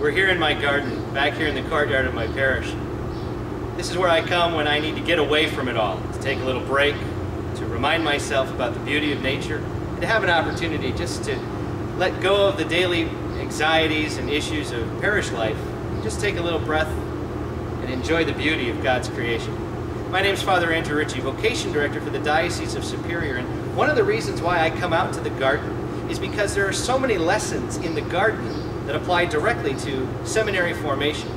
We're here in my garden, back here in the courtyard of my parish. This is where I come when I need to get away from it all, to take a little break, to remind myself about the beauty of nature, and to have an opportunity just to let go of the daily anxieties and issues of parish life, just take a little breath and enjoy the beauty of God's creation. My name's Father Andrew Ritchie, Vocation Director for the Diocese of Superior, and one of the reasons why I come out to the garden is because there are so many lessons in the garden that apply directly to seminary formation.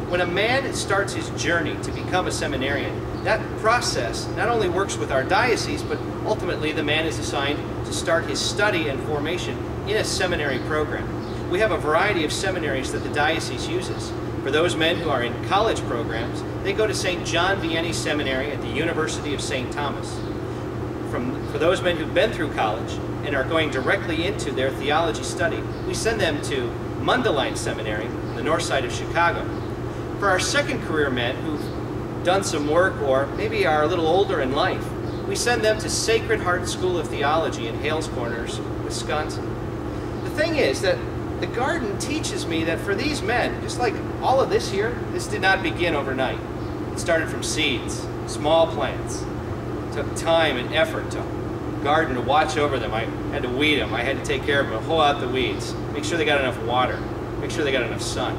When a man starts his journey to become a seminarian, that process not only works with our diocese, but ultimately the man is assigned to start his study and formation in a seminary program. We have a variety of seminaries that the diocese uses. For those men who are in college programs, they go to St. John Vianney Seminary at the University of St. Thomas. For those men who've been through college and are going directly into their theology study, we send them to Mundelein Seminary on the north side of Chicago. For our second career men who've done some work or maybe are a little older in life, we send them to Sacred Heart School of Theology in Hales Corners, Wisconsin. The thing is that the garden teaches me that for these men, just like all of this here, this did not begin overnight. It started from seeds, small plants. It took time and effort to garden, to watch over them. I had to weed them. I had to take care of them, hoe out the weeds, make sure they got enough water, make sure they got enough sun.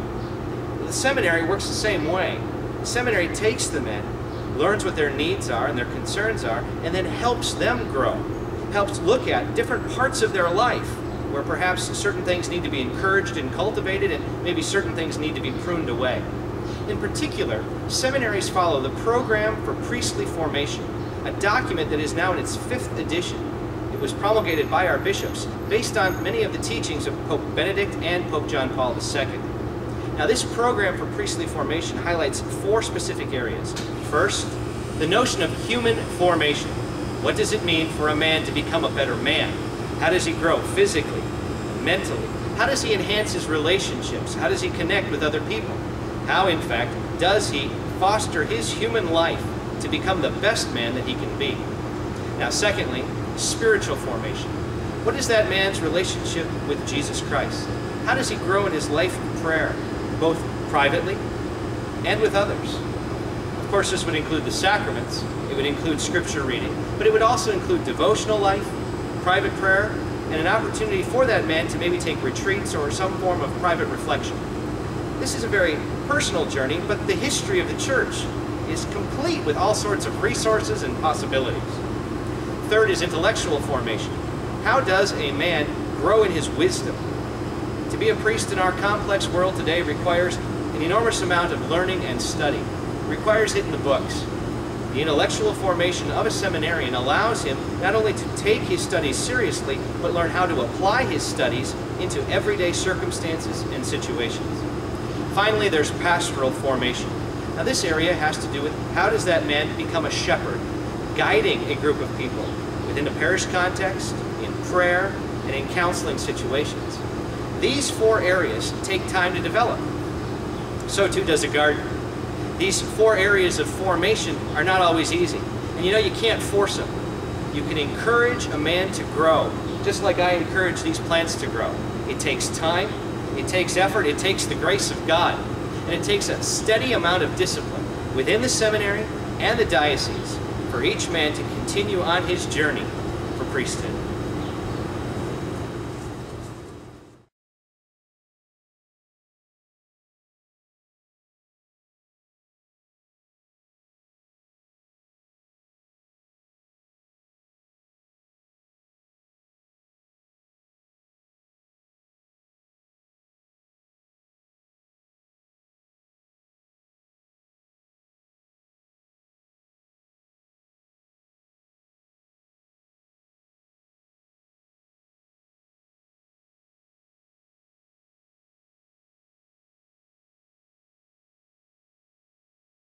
The seminary works the same way. The seminary takes the men, learns what their needs are and their concerns are, and then helps them grow, helps look at different parts of their life where perhaps certain things need to be encouraged and cultivated and maybe certain things need to be pruned away. In particular, seminaries follow the Program for Priestly Formation, a document that is now in its 5th edition. It was promulgated by our bishops based on many of the teachings of Pope Benedict and Pope John Paul II. Now, this program for priestly formation highlights 4 specific areas. First, the notion of human formation. What does it mean for a man to become a better man? How does he grow physically, mentally? How does he enhance his relationships? How does he connect with other people? How, in fact, does he foster his human life to become the best man that he can be? Now, secondly, spiritual formation. What is that man's relationship with Jesus Christ? How does he grow in his life of prayer, both privately and with others? Of course, this would include the sacraments, it would include scripture reading, but it would also include devotional life, private prayer, and an opportunity for that man to maybe take retreats or some form of private reflection. This is a very personal journey, but the history of the church is complete with all sorts of resources and possibilities. Third is intellectual formation. How does a man grow in his wisdom? To be a priest in our complex world today requires an enormous amount of learning and study. It requires it in the books. The intellectual formation of a seminarian allows him not only to take his studies seriously, but learn how to apply his studies into everyday circumstances and situations. Finally, there's pastoral formation. Now, this area has to do with how does that man become a shepherd, guiding a group of people within a parish context, in prayer, and in counseling situations. These 4 areas take time to develop. So too does a garden. These 4 areas of formation are not always easy. And you know, you can't force them. You can encourage a man to grow, just like I encourage these plants to grow. It takes time, it takes effort, it takes the grace of God, and it takes a steady amount of discipline within the seminary and the diocese for each man to continue on his journey for priesthood.